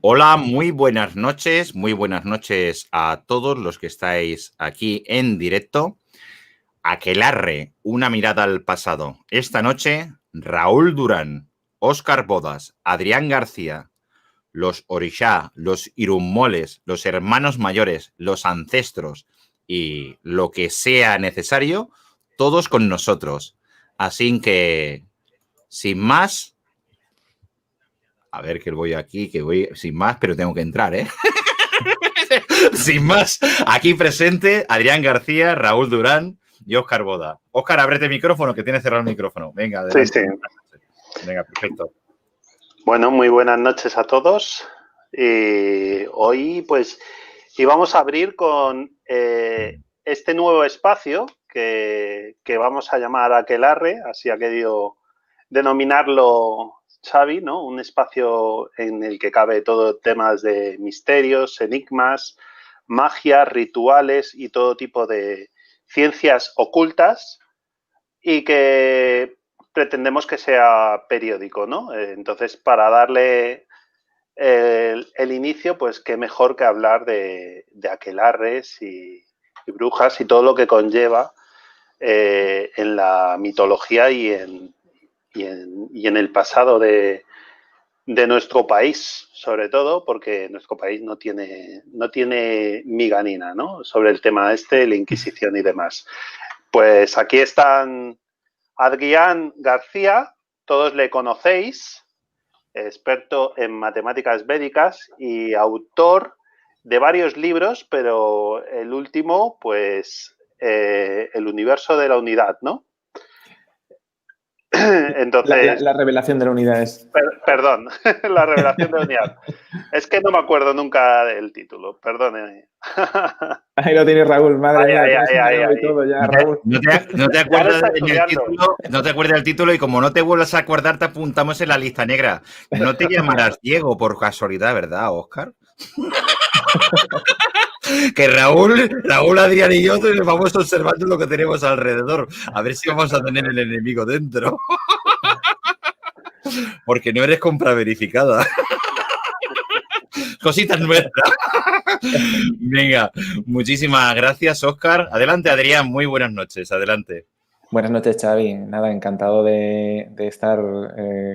Hola, muy buenas noches a todos los que estáis aquí en directo. Aquelarre, una mirada al pasado. Esta noche, Raúl Durán, Óscar Bodas, Adrián García, los Orixá, los Irunmoles, los hermanos mayores, los ancestros y lo que sea necesario, todos con nosotros. Así que, sin más, a ver que voy aquí, que voy sin más, pero tengo que entrar, ¿eh? Sin más, aquí presente Adrián García, Raúl Durán y Óscar Boda. Óscar, ábrete el micrófono, que tienes cerrado el micrófono. Venga, Sí, adelante. sí. Venga, perfecto. Bueno, muy buenas noches a todos. Hoy, pues, íbamos a abrir con este nuevo espacio que vamos a llamar Aquelarre, así ha querido denominarlo Xavi, ¿no? Un espacio en el que cabe todo temas de misterios, enigmas, magia, rituales y todo tipo de ciencias ocultas y que pretendemos que sea periódico, ¿no? Entonces, para darle el inicio, pues qué mejor que hablar de aquelarres y brujas y todo lo que conlleva en la mitología y en el pasado de nuestro país, sobre todo porque nuestro país no tiene miganina, ¿no? Sobre el tema la Inquisición y demás. Pues aquí están Adrián García, todos le conocéis, experto en matemáticas védicas y autor de varios libros, pero el último, pues, El universo de la unidad, ¿no? Entonces, la revelación de la unidad es... perdón, la revelación de la unidad. Es que no me acuerdo nunca del título, perdone. Ahí lo tienes, Raúl, madre mía, tienes un grado y Ahí. todo ya, Raúl. No te acuerdas del título, no te acuerdas del título, y como no te vuelvas a acordar, te apuntamos en la lista negra. No te llamarás Diego por casualidad, ¿verdad, Óscar? Que Raúl, Adrián y yo vamos observando lo que tenemos alrededor. A ver si vamos a tener el enemigo dentro. Porque no eres compra verificada. Cositas nuestras. Venga, muchísimas gracias, Óscar. Adelante, Adrián, muy buenas noches. Adelante. Buenas noches, Xavi. Nada, encantado de estar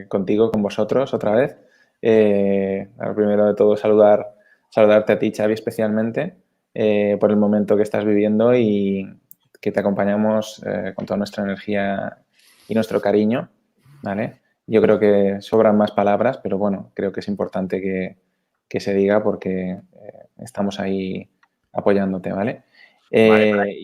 contigo, con vosotros otra vez. Primero de todo, saludarte a ti, Xavi, especialmente, por el momento que estás viviendo y que te acompañamos con toda nuestra energía y nuestro cariño, ¿vale? Yo creo que sobran más palabras, pero bueno, creo que es importante que se diga porque estamos ahí apoyándote, ¿vale? Vale,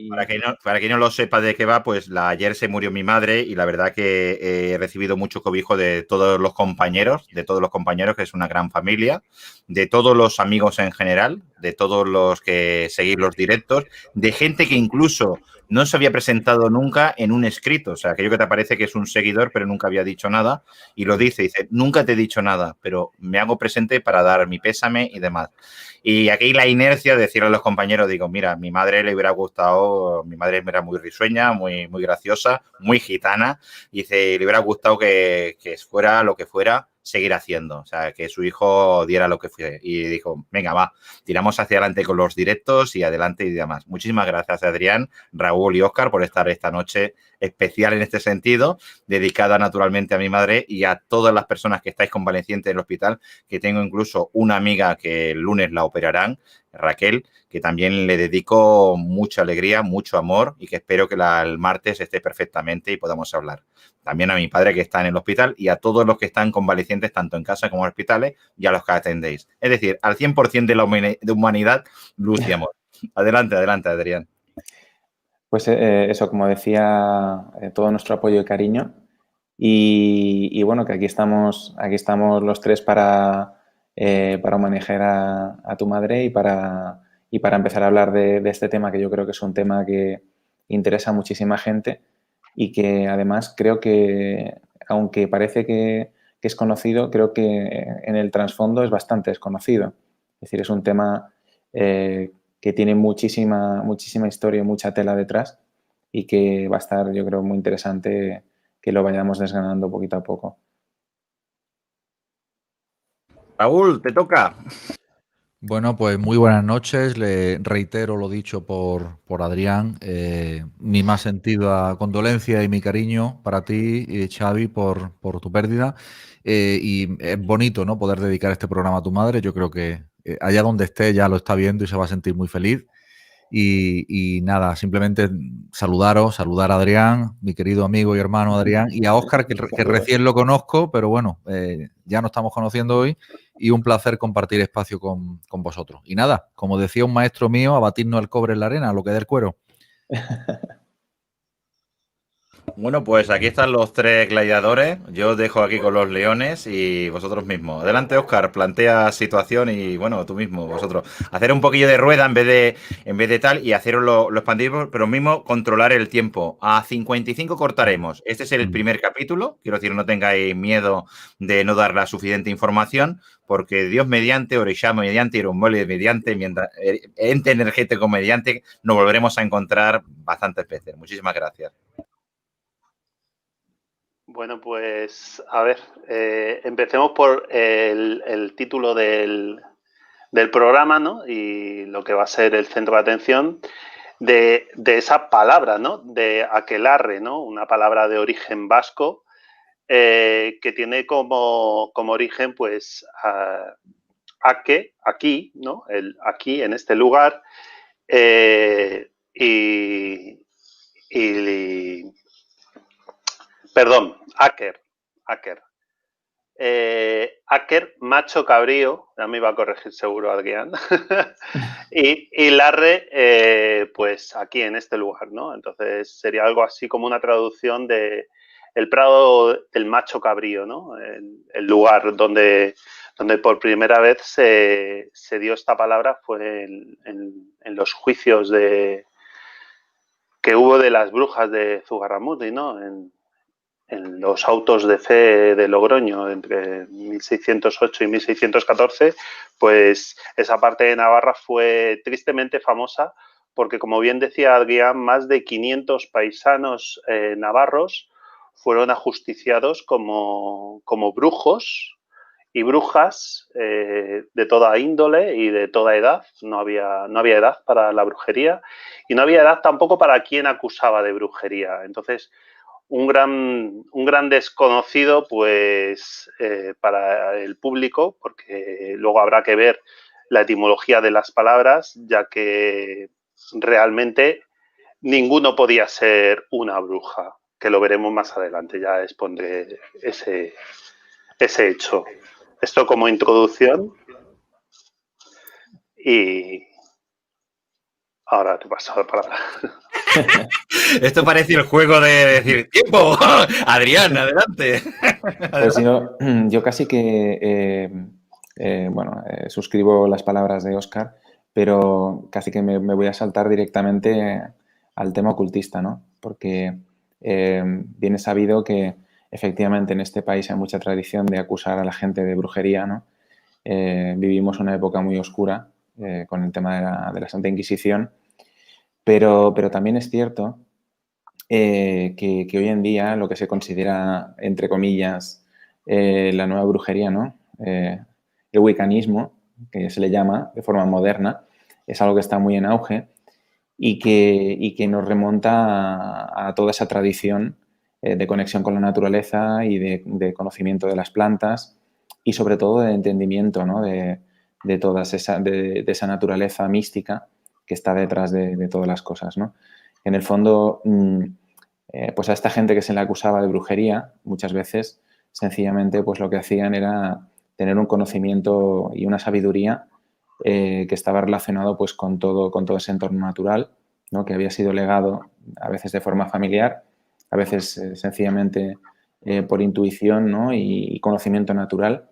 para quien no lo sepa de qué va, pues ayer se murió mi madre y la verdad que he recibido mucho cobijo de todos los compañeros, que es una gran familia, de todos los amigos en general, de todos los que seguís los directos, de gente que incluso no se había presentado nunca en un escrito. O sea, aquello que te parece que es un seguidor, pero nunca había dicho nada, y lo dice, nunca te he dicho nada, pero me hago presente para dar mi pésame y demás. Y aquí la inercia de decirle a los compañeros, digo, mira, mi madre le hubiera gustado, mi madre era muy risueña, muy graciosa, muy gitana, y dice, le hubiera gustado que fuera lo que fuera, seguir haciendo, o sea, que su hijo diera lo que fue. Y dijo, venga, va, tiramos hacia adelante con los directos y adelante y demás. Muchísimas gracias, Adrián, Raúl y Óscar, por estar esta noche especial en este sentido, dedicada naturalmente a mi madre y a todas las personas que estáis convalecientes en el hospital, que tengo incluso una amiga que el lunes la operarán, Raquel, que también le dedico mucha alegría, mucho amor y que espero que el martes esté perfectamente y podamos hablar. También a mi padre que está en el hospital y a todos los que están convalecientes tanto en casa como en hospitales y a los que atendéis. Es decir, al 100% de la humanidad, luz y amor. Adelante, Adrián. Pues eso, como decía, todo nuestro apoyo y cariño. Y bueno, que aquí estamos los tres para homenajear a tu madre y para empezar a hablar de este tema, que yo creo que es un tema que interesa a muchísima gente y que además creo que, aunque parece que es conocido, creo que en el trasfondo es bastante desconocido. Es decir, es un tema que tiene muchísima historia y mucha tela detrás y que va a estar, yo creo, muy interesante que lo vayamos desgranando poquito a poco. Raúl, te toca. Bueno, pues muy buenas noches. Le reitero lo dicho por Adrián. Mi más sentida condolencia y mi cariño para ti, Xavi, por tu pérdida. Y es bonito, ¿no?, poder dedicar este programa a tu madre. Yo creo que allá donde esté ya lo está viendo y se va a sentir muy feliz. Y nada, simplemente saludar a Adrián, mi querido amigo y hermano Adrián, y a Óscar, que recién lo conozco, pero bueno, ya nos estamos conociendo hoy y un placer compartir espacio con vosotros. Y nada, como decía un maestro mío, a batirnos el cobre en la arena, lo que dé el cuero. Bueno, pues aquí están los 3 gladiadores. Yo os dejo aquí con los leones y vosotros mismos. Adelante, Óscar, plantea situación y, bueno, tú mismo, vosotros. Hacer un poquillo de rueda en vez de tal y haceros lo expandir, pero mismo controlar el tiempo. A 55 cortaremos. Este es el primer capítulo. Quiero decir, no tengáis miedo de no dar la suficiente información, porque Dios mediante, Orixá mediante, Irumboli mediante, mientras ente energético mediante, nos volveremos a encontrar bastantes veces. Muchísimas gracias. Bueno, pues a ver, empecemos por el título del programa, ¿no? Y lo que va a ser el centro de atención de esa palabra, ¿no? De aquelarre, ¿no? Una palabra de origen vasco que tiene como origen, pues, aque, aquí, ¿no? El aquí, en este lugar, perdón, Aker. Aker, macho cabrío, ya me iba a corregir seguro Adrián, y larre, pues aquí en este lugar, ¿no? Entonces sería algo así como una traducción de el prado del macho cabrío, ¿no? El lugar donde por primera vez se dio esta palabra fue en los juicios que hubo de las brujas de Zugarramurdi, ¿no? En los autos de fe de Logroño entre 1608 y 1614, pues esa parte de Navarra fue tristemente famosa porque, como bien decía Adrián, más de 500 paisanos navarros fueron ajusticiados como brujos y brujas de toda índole y de toda edad. No había edad para la brujería y no había edad tampoco para quien acusaba de brujería. Entonces, un gran desconocido, pues, para el público, porque luego habrá que ver la etimología de las palabras, ya que realmente ninguno podía ser una bruja, que lo veremos más adelante, ya expondré ese hecho. Esto como introducción y ahora te paso la palabra. Esto parece el juego de decir ¡tiempo! Adrián, adelante. Pues yo casi que, suscribo las palabras de Óscar, pero casi que me voy a saltar directamente al tema ocultista, ¿no? Porque bien es sabido que efectivamente en este país hay mucha tradición de acusar a la gente de brujería, ¿no? Vivimos una época muy oscura con el tema de la Santa Inquisición, pero también es cierto que hoy en día lo que se considera, entre comillas, la nueva brujería, ¿no? El wiccanismo, que se le llama de forma moderna, es algo que está muy en auge y que nos remonta a toda esa tradición de conexión con la naturaleza y de conocimiento de las plantas y sobre todo de entendimiento, ¿no? de esa naturaleza mística que está detrás de todas las cosas, ¿no? En el fondo, pues a esta gente que se le acusaba de brujería, muchas veces, sencillamente, pues lo que hacían era tener un conocimiento y una sabiduría que estaba relacionado pues con todo ese entorno natural, ¿no? Que había sido legado a veces de forma familiar, a veces sencillamente por intuición, ¿no? y conocimiento natural,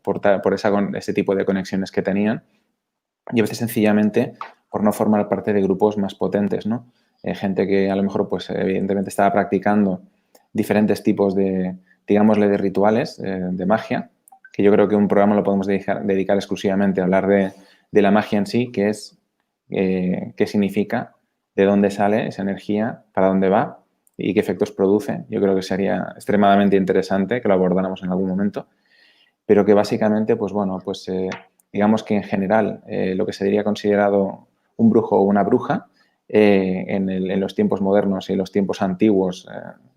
por ese tipo de conexiones que tenían, y a veces sencillamente por no formar parte de grupos más potentes, ¿no? Gente que a lo mejor, pues evidentemente estaba practicando diferentes tipos de, digámosle, de rituales, de magia, que yo creo que un programa lo podemos dedicar exclusivamente a hablar de la magia en sí, que es qué significa, de dónde sale esa energía, para dónde va y qué efectos produce. Yo creo que sería extremadamente interesante que lo abordáramos en algún momento. pero que básicamente, pues bueno, pues digamos que en general lo que se diría considerado un brujo o una bruja en los tiempos modernos y en los tiempos antiguos,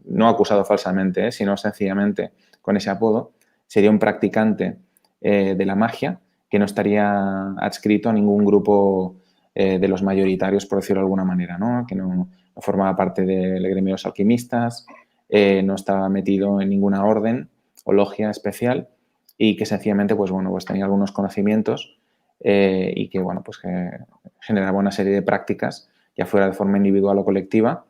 no acusado falsamente, sino sencillamente con ese apodo, sería un practicante de la magia que no estaría adscrito a ningún grupo de los mayoritarios, por decirlo de alguna manera, ¿no? Que no formaba parte del gremio de los alquimistas, no estaba metido en ninguna orden o logia especial y que sencillamente pues, bueno, pues tenía algunos conocimientos y que, bueno, pues que generaba una serie de prácticas, ya fuera de forma individual o colectiva.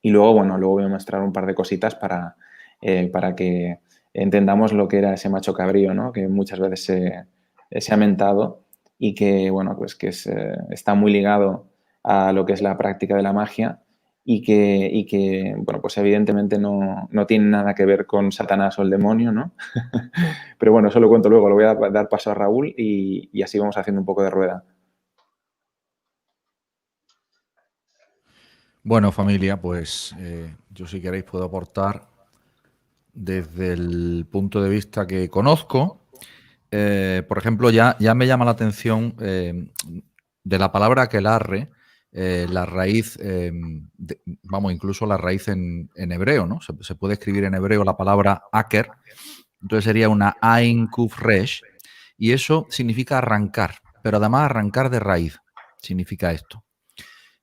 Y luego, bueno, luego voy a mostrar un par de cositas para que entendamos lo que era ese macho cabrío, ¿no? Que muchas veces se ha mentado y que, bueno, pues que está muy ligado a lo que es la práctica de la magia y que bueno, pues evidentemente no tiene nada que ver con Satanás o el demonio, ¿no? Pero bueno, eso lo cuento luego, lo voy a dar paso a Raúl y así vamos haciendo un poco de rueda. Bueno, familia, pues yo si queréis puedo aportar desde el punto de vista que conozco. Por ejemplo, ya me llama la atención de la palabra aquelarre, la raíz, vamos, incluso la raíz en hebreo, ¿no? Se puede escribir en hebreo la palabra aker, entonces sería una ain kuf resh, y eso significa arrancar, pero además arrancar de raíz, significa esto.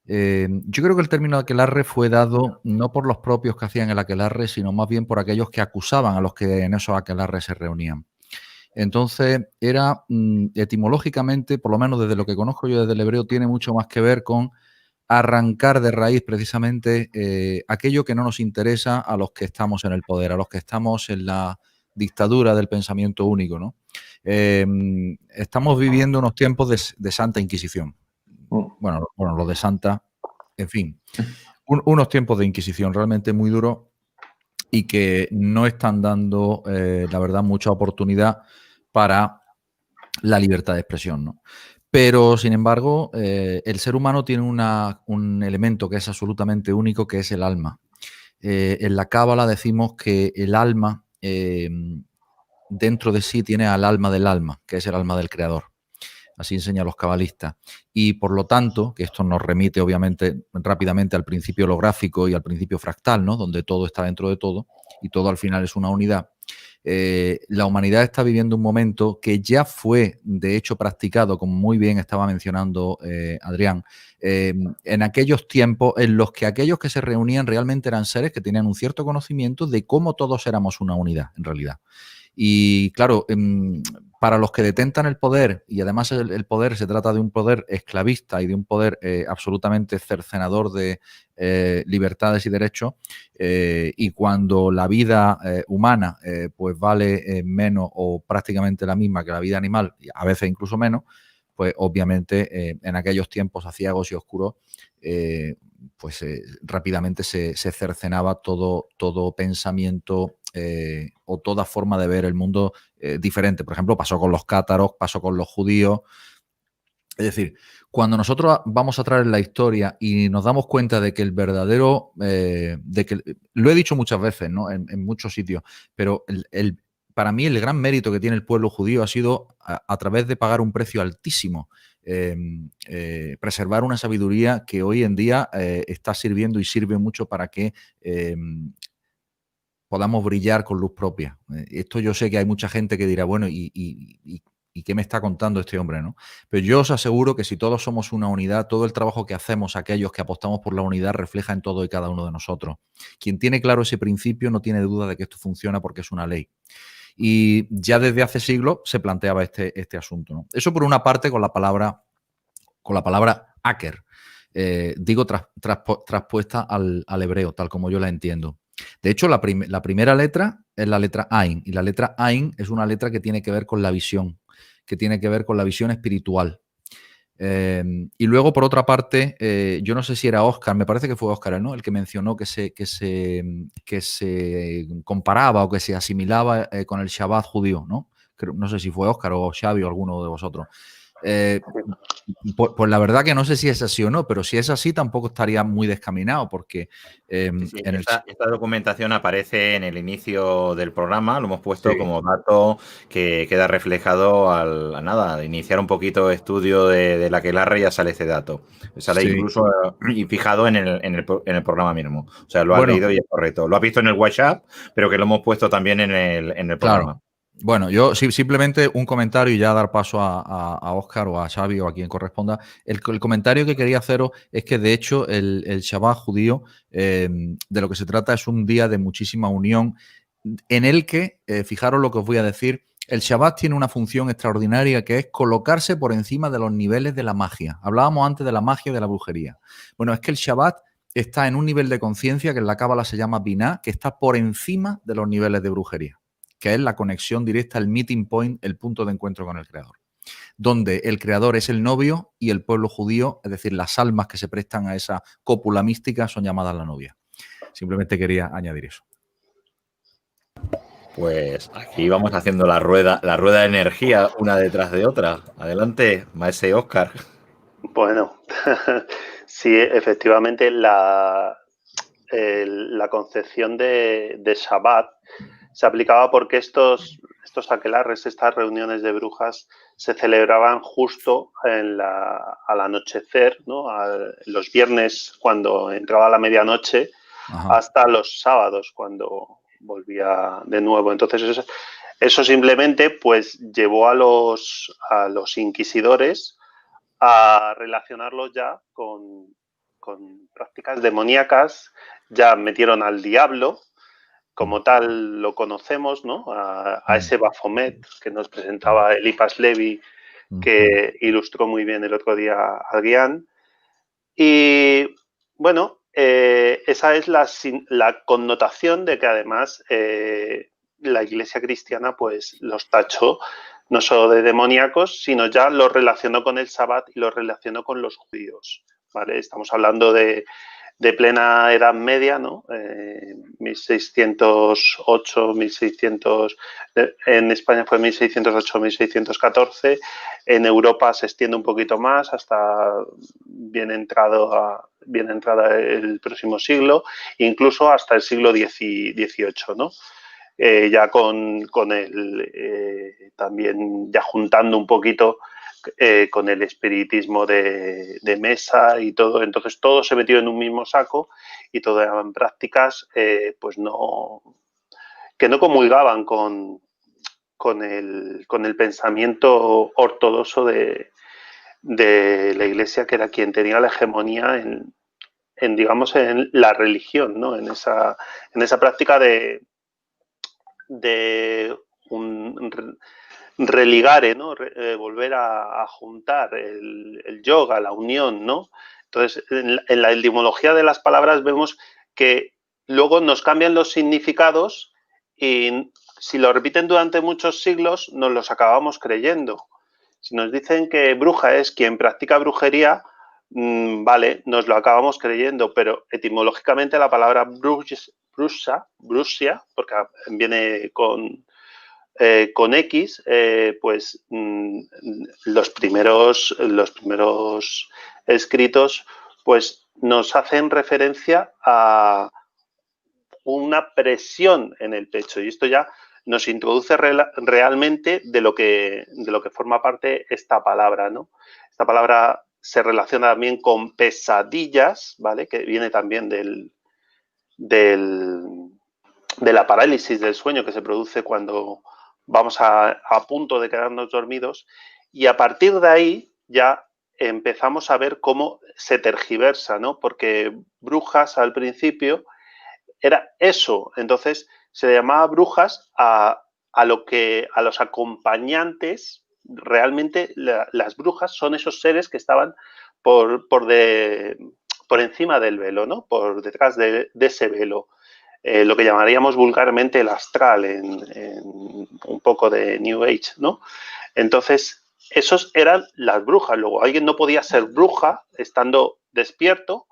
Yo creo que el término aquelarre fue dado no por los propios que hacían el aquelarre, sino más bien por aquellos que acusaban a los que en esos aquelarres se reunían. Entonces, era etimológicamente, por lo menos desde lo que conozco yo desde el hebreo, tiene mucho más que ver con arrancar de raíz precisamente aquello que no nos interesa a los que estamos en el poder, a los que estamos en la dictadura del pensamiento único, ¿no? Estamos viviendo unos tiempos de Santa Inquisición. Bueno, lo de Santa, en fin, unos tiempos de Inquisición realmente muy duros y que no están dando, la verdad, mucha oportunidad para la libertad de expresión, ¿no? Pero, sin embargo, el ser humano tiene un elemento que es absolutamente único, que es el alma. En la Cábala decimos que el alma dentro de sí tiene al alma del alma, que es el alma del creador. Así enseñan los cabalistas. Y por lo tanto, que esto nos remite obviamente rápidamente al principio holográfico y al principio fractal, ¿no? Donde todo está dentro de todo y todo al final es una unidad. La humanidad está viviendo un momento que ya fue, de hecho, practicado, como muy bien estaba mencionando Adrián, en aquellos tiempos en los que aquellos que se reunían realmente eran seres que tenían un cierto conocimiento de cómo todos éramos una unidad, en realidad. Y claro, para los que detentan el poder, y además el poder se trata de un poder esclavista y de un poder absolutamente cercenador de libertades y derechos, y cuando la vida humana pues vale menos o prácticamente la misma que la vida animal, a veces incluso menos, pues obviamente en aquellos tiempos aciagos y oscuros, pues rápidamente se cercenaba todo pensamiento o toda forma de ver el mundo diferente. Por ejemplo, pasó con los cátaros, pasó con los judíos. Es decir, cuando nosotros vamos atrás en la historia y nos damos cuenta de que el verdadero, lo he dicho muchas veces, ¿no? En muchos sitios, pero para mí el gran mérito que tiene el pueblo judío ha sido a través de pagar un precio altísimo, preservar una sabiduría que hoy en día está sirviendo y sirve mucho para que podamos brillar con luz propia. Esto yo sé que hay mucha gente que dirá, bueno, ¿y qué me está contando este hombre, no? Pero yo os aseguro que si todos somos una unidad, todo el trabajo que hacemos, aquellos que apostamos por la unidad, refleja en todo y cada uno de nosotros. Quien tiene claro ese principio no tiene duda de que esto funciona porque es una ley. Y ya desde hace siglos se planteaba este asunto, ¿no? Eso por una parte con la palabra hacker. Digo traspuesta al hebreo, tal como yo la entiendo. De hecho, la primera letra es la letra Ain, y la letra Ain es una letra que tiene que ver con la visión, que tiene que ver con la visión espiritual. Y luego, por otra parte, yo no sé si era Óscar, me parece que fue Óscar, ¿no? El que mencionó que se comparaba o que se asimilaba con el Shabbat judío, ¿no? No sé si fue Óscar o Xavi o alguno de vosotros. Pues la verdad que no sé si es así o no, pero si es así tampoco estaría muy descaminado porque esta documentación aparece en el inicio del programa, lo hemos puesto como dato que queda reflejado al iniciar un poquito estudio de la aquelarre, ya sale ese dato. Sale incluso y fijado en el programa mismo. O sea, lo has leído y es correcto. Lo has visto en el WhatsApp, pero que lo hemos puesto también en el programa. Bueno, yo simplemente un comentario y ya dar paso a Óscar o a Xavi o a quien corresponda. El comentario que quería haceros es que, de hecho, el Shabbat judío, de lo que se trata es un día de muchísima unión en el que, fijaros lo que os voy a decir, el Shabbat tiene una función extraordinaria que es colocarse por encima de los niveles de la magia. Hablábamos antes de la magia y de la brujería. Bueno, es que el Shabbat está en un nivel de conciencia que en la Cábala se llama Binah, que está por encima de los niveles de brujería, que es la conexión directa, el meeting point, el punto de encuentro con el Creador, donde el Creador es el novio y el pueblo judío, es decir, las almas que se prestan a esa cópula mística son llamadas la novia. Simplemente quería añadir eso. Pues aquí vamos haciendo la rueda de energía una detrás de otra. Adelante, maese Óscar. Bueno, sí, efectivamente la concepción de Shabbat se aplicaba porque estos aquelarres, estas reuniones de brujas, se celebraban justo al anochecer, ¿no? Los viernes cuando entraba la medianoche, hasta los sábados cuando volvía de nuevo. Entonces eso simplemente pues llevó a los inquisidores a relacionarlo ya con prácticas demoníacas. Ya metieron al diablo, como tal lo conocemos, ¿no? A ese Baphomet que nos presentaba Eliphas Levi, que ilustró muy bien el otro día Adrián. Y bueno, esa es la connotación de que además la Iglesia cristiana pues los tachó no solo de demoníacos, sino ya los relacionó con el Sabbat y los relacionó con los judíos, ¿vale? Estamos hablando de plena Edad Media, ¿no? 1608, 1600, en España fue 1608, 1614, en Europa se extiende un poquito más hasta bien entrada el próximo siglo, incluso hasta el siglo XVIII, ¿no? Ya con también ya juntando un poquito con el espiritismo de mesa y todo. Entonces todo se metió en un mismo saco y todas eran prácticas pues que no comulgaban con el pensamiento ortodoxo de la Iglesia, que era quien tenía la hegemonía en digamos, en la religión, ¿no? En esa práctica de religare, ¿no? Volver a juntar el yoga, la unión, ¿no? Entonces, en la etimología de las palabras vemos que luego nos cambian los significados y si lo repiten durante muchos siglos nos los acabamos creyendo. Si nos dicen que bruja es quien practica brujería, vale, nos lo acabamos creyendo, pero etimológicamente la palabra brusia, porque viene con X, pues los primeros escritos pues nos hacen referencia a una presión en el pecho, y esto ya nos introduce realmente de lo que forma parte esta palabra, ¿no? Esta palabra se relaciona también con pesadillas, ¿vale? Que viene también de la parálisis del sueño que se produce cuando vamos a punto de quedarnos dormidos, y a partir de ahí ya empezamos a ver cómo se tergiversa, ¿no? Porque brujas al principio era eso, entonces se le llamaba brujas a los acompañantes. Realmente las brujas son esos seres que estaban por encima del velo, ¿no? Por detrás de ese velo. Lo que llamaríamos vulgarmente el astral, en un poco de New Age, ¿no? Entonces, esos eran las brujas. Luego, alguien no podía ser bruja estando despierto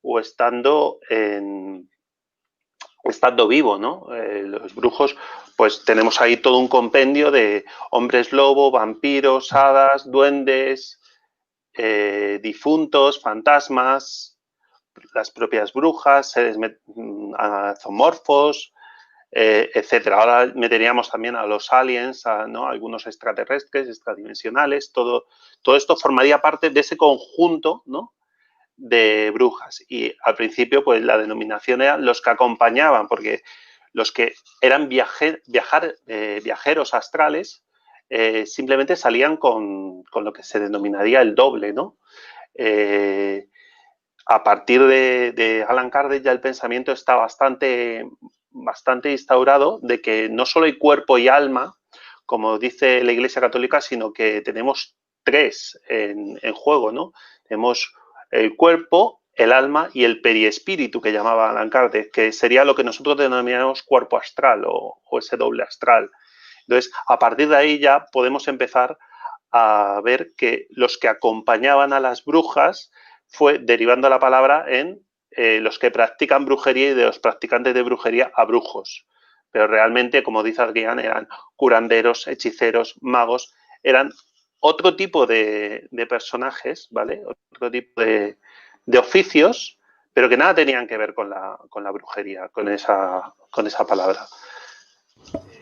o estando vivo, ¿no? Los brujos pues tenemos ahí todo un compendio de hombres lobo, vampiros, hadas, duendes, difuntos, fantasmas, las propias brujas, seres zoomorfos, etcétera. Ahora meteríamos también a los aliens, ¿no? Algunos extraterrestres, extradimensionales, todo esto formaría parte de ese conjunto, ¿no?, de brujas. Y al principio, pues la denominación era los que acompañaban, porque los que eran viajeros astrales simplemente salían con lo que se denominaría el doble, ¿no? A partir de Alan Kardec ya el pensamiento está bastante instaurado de que no solo hay cuerpo y alma, como dice la Iglesia Católica, sino que tenemos tres en juego, ¿no? Tenemos el cuerpo, el alma y el periespíritu, que llamaba Alan Kardec, que sería lo que nosotros denominamos cuerpo astral o ese doble astral. Entonces, a partir de ahí ya podemos empezar a ver que los que acompañaban a las brujas fue derivando la palabra en los que practican brujería y de los practicantes de brujería a brujos. Pero realmente, como dice Adrián, eran curanderos, hechiceros, magos, eran otro tipo de personajes, ¿vale? Otro tipo de oficios, pero que nada tenían que ver con la brujería, con esa palabra.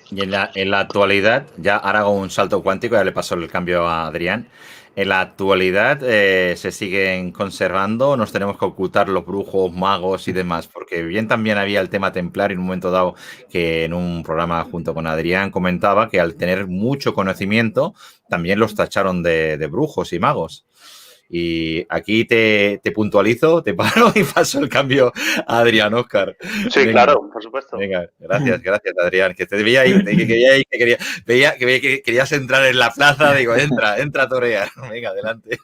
Y en la actualidad, ya ahora hago un salto cuántico, ya le paso el cambio a Adrián. En la actualidad se siguen conservando, nos tenemos que ocultar los brujos, magos y demás, porque bien también había el tema templar en un momento dado que en un programa junto con Adrián comentaba que al tener mucho conocimiento también los tacharon de brujos y magos. Y aquí te puntualizo, te paro y paso el cambio a Adrián, Óscar. Sí, venga, claro, por supuesto. Venga, gracias, Adrián. Que te veía ahí, que querías entrar en la plaza, digo, entra a torear. Venga, adelante.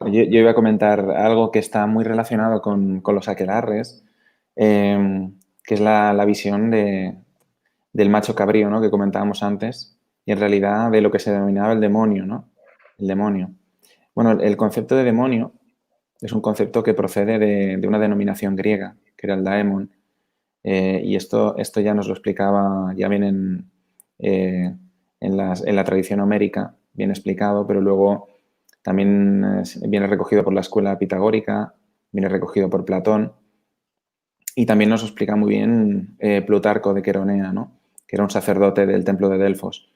Yo iba a comentar algo que está muy relacionado con los aquelarres, que es la visión del macho cabrío, ¿no?, que comentábamos antes, y en realidad de lo que se denominaba el demonio, ¿no? El demonio. Bueno, el concepto de demonio es un concepto que procede de una denominación griega, que era el daemon, y esto ya nos lo explicaba, ya viene en la tradición homérica, bien explicado, pero luego también viene recogido por la escuela pitagórica, viene recogido por Platón, y también nos lo explica muy bien Plutarco de Queronea, ¿no?, que era un sacerdote del templo de Delfos.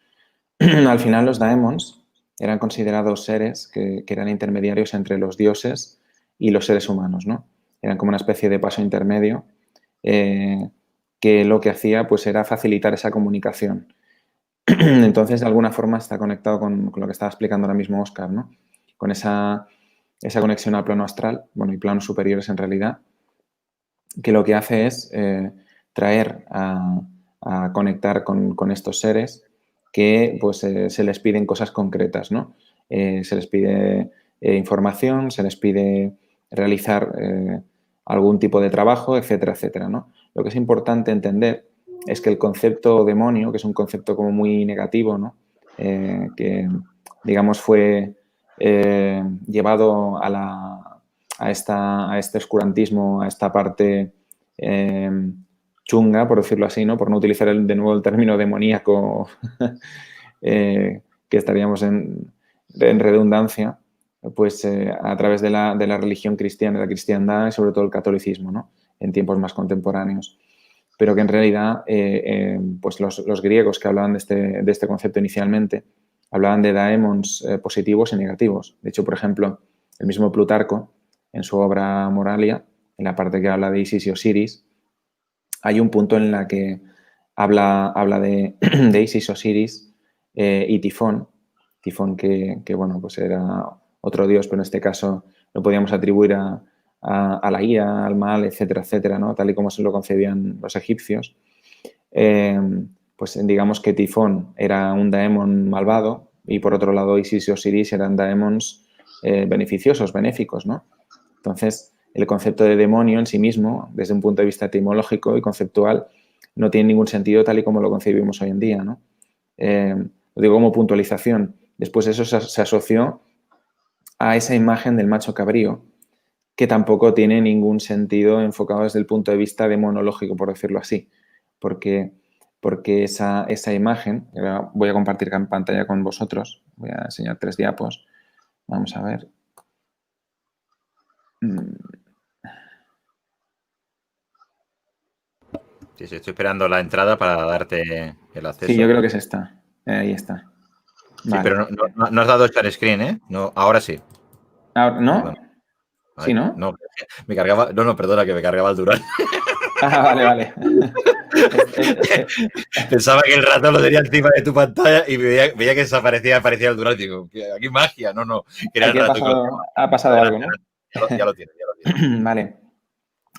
Al final los daemons eran considerados seres que eran intermediarios entre los dioses y los seres humanos, ¿no? Eran como una especie de paso intermedio que lo que hacía pues era facilitar esa comunicación. Entonces, de alguna forma está conectado con lo que estaba explicando ahora mismo Óscar, ¿no? Con esa conexión al plano astral, bueno, y planos superiores en realidad, que lo que hace es traer a conectar con estos seres que pues se les piden cosas concretas, ¿no? Se les pide información, se les pide realizar algún tipo de trabajo, etcétera, etcétera, ¿no? Lo que es importante entender es que el concepto demonio, que es un concepto como muy negativo, ¿no?, que digamos fue llevado a este oscurantismo, a esta parte chunga, por decirlo así, ¿no?, por no utilizar de nuevo el término demoníaco que estaríamos en redundancia, pues a través de la religión cristiana, la cristiandad y sobre todo el catolicismo, ¿no?, en tiempos más contemporáneos. Pero que en realidad pues los griegos que hablaban de este concepto inicialmente hablaban de daemons positivos y negativos. De hecho, por ejemplo, el mismo Plutarco, en su obra Moralia, en la parte que habla de Isis y Osiris, hay un punto en la que habla de Isis, Osiris y Tifón. Tifón que bueno, pues era otro dios, pero en este caso lo podíamos atribuir a la ira, al mal, etcétera, etcétera, ¿no?, tal y como se lo concebían los egipcios. Pues digamos que Tifón era un daemon malvado y por otro lado Isis y Osiris eran daemons beneficiosos, benéficos, ¿no? Entonces, el concepto de demonio en sí mismo, desde un punto de vista etimológico y conceptual, no tiene ningún sentido tal y como lo concebimos hoy en día, ¿no? Lo digo como puntualización. Después eso se asoció a esa imagen del macho cabrío, que tampoco tiene ningún sentido enfocado desde el punto de vista demonológico, por decirlo así. Porque porque esa imagen, voy a compartir en pantalla con vosotros, voy a enseñar 3 diapos, vamos a ver. Sí, estoy esperando la entrada para darte el acceso. Sí, yo creo que es esta. Ahí está. Vale. Sí, pero no has dado share screen, ¿eh? No, ahora sí. Ahora, ¿no? Perdón. ¿Sí, no? No, me cargaba... No, perdona, que me cargaba el Dural. Vale. Pensaba que el ratón lo tenía encima de tu pantalla y veía que aparecía el Dural. Digo, aquí magia. No. Era aquí el ratón ha pasado algo, ¿no? Ya lo tienes. Vale.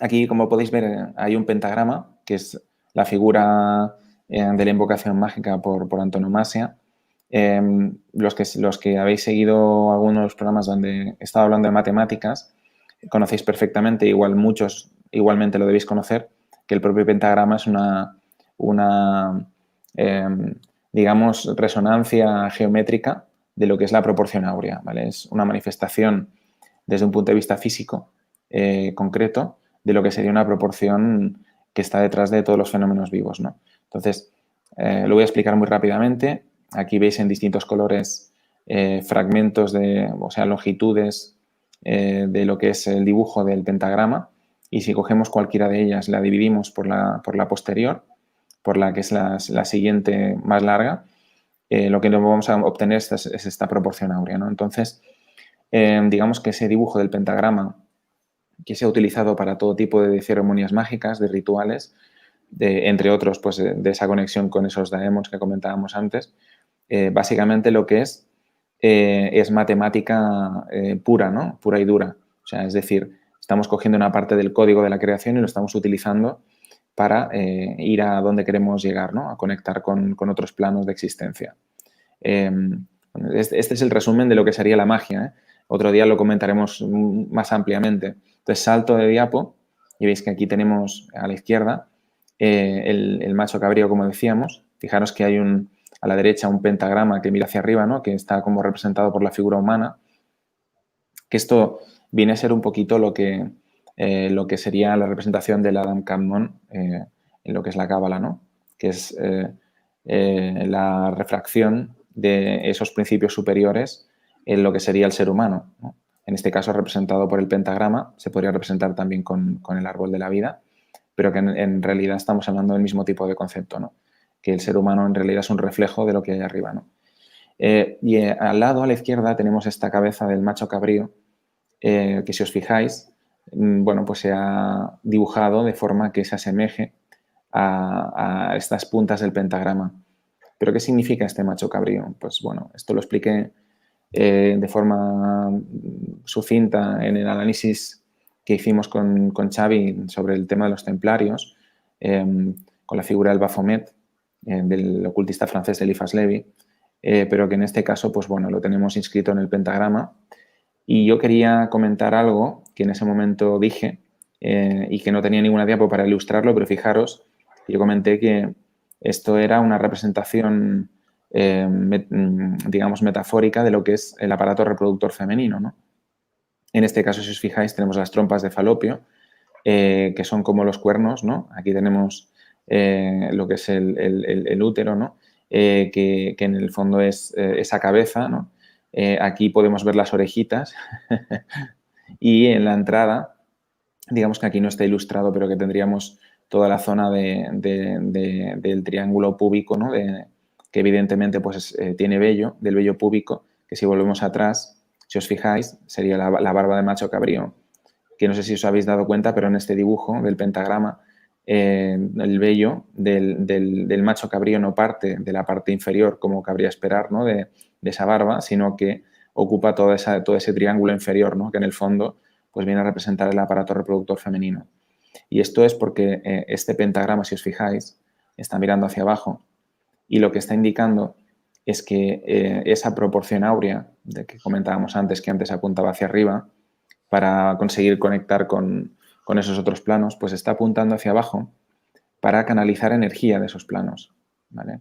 Aquí, como podéis ver, hay un pentagrama, que es la figura de la invocación mágica por antonomasia. Los que habéis seguido algunos de los programas donde he estado hablando de matemáticas, conocéis perfectamente, muchos igualmente lo debéis conocer, que el propio pentagrama es una digamos, resonancia geométrica de lo que es la proporción áurea, ¿vale? Es una manifestación desde un punto de vista físico concreto de lo que sería una proporción que está detrás de todos los fenómenos vivos, ¿no? Entonces, lo voy a explicar muy rápidamente. Aquí veis en distintos colores fragmentos o sea, longitudes de lo que es el dibujo del pentagrama, y si cogemos cualquiera de ellas, la dividimos por la posterior, por la que es la siguiente más larga, lo que vamos a obtener es esta proporción áurea, ¿no? Entonces, digamos que ese dibujo del pentagrama, que se ha utilizado para todo tipo de ceremonias mágicas, de rituales, entre otros, pues de esa conexión con esos daemons que comentábamos antes, básicamente lo que es matemática pura, ¿no? Pura y dura. O sea, es decir, estamos cogiendo una parte del código de la creación y lo estamos utilizando para ir a donde queremos llegar, ¿no? A conectar con otros planos de existencia. Este es el resumen de lo que sería la magia, ¿eh? Otro día lo comentaremos más ampliamente. Entonces, salto de diapo y veis que aquí tenemos a la izquierda el macho cabrío, como decíamos. Fijaros que hay a la derecha un pentagrama que mira hacia arriba, ¿no? Que está como representado por la figura humana. Que esto viene a ser un poquito lo que sería la representación del Adam Kadmon en lo que es la cábala, ¿no? Que es la refracción de esos principios superiores en lo que sería el ser humano, ¿no? En este caso representado por el pentagrama, se podría representar también con el árbol de la vida, pero que en realidad estamos hablando del mismo tipo de concepto, ¿no? Que el ser humano en realidad es un reflejo de lo que hay arriba, ¿no? Y al lado, a la izquierda, tenemos esta cabeza del macho cabrío, que si os fijáis, bueno, pues se ha dibujado de forma que se asemeje a estas puntas del pentagrama. ¿Pero qué significa este macho cabrío? Pues bueno, esto lo expliqué de forma sucinta en el análisis que hicimos con Xavi sobre el tema de los templarios, con la figura del Baphomet, del ocultista francés Eliphas Levi, pero que en este caso, pues bueno, lo tenemos inscrito en el pentagrama. Y yo quería comentar algo que en ese momento dije y que no tenía ninguna diapo para ilustrarlo, pero fijaros, yo comenté que esto era una representación, digamos, metafórica de lo que es el aparato reproductor femenino, ¿no? En este caso, si os fijáis, tenemos las trompas de falopio, que son como los cuernos, ¿no? Aquí tenemos lo que es el útero, ¿no? Que en el fondo es esa cabeza, ¿no? Aquí podemos ver las orejitas y en la entrada, digamos que aquí no está ilustrado, pero que tendríamos toda la zona del triángulo púbico, ¿no? Que evidentemente pues, tiene vello, del vello púbico, que si volvemos atrás, si os fijáis, sería la barba de macho cabrío, que no sé si os habéis dado cuenta, pero en este dibujo del pentagrama, el vello del macho cabrío no parte de la parte inferior, como cabría esperar, ¿no? de esa barba, sino que ocupa todo ese triángulo inferior, ¿no? Que en el fondo pues viene a representar el aparato reproductor femenino. Y esto es porque este pentagrama, si os fijáis, está mirando hacia abajo y lo que está indicando es que esa proporción áurea de que comentábamos antes, que antes apuntaba hacia arriba, para conseguir conectar con esos otros planos, pues está apuntando hacia abajo para canalizar energía de esos planos, ¿vale?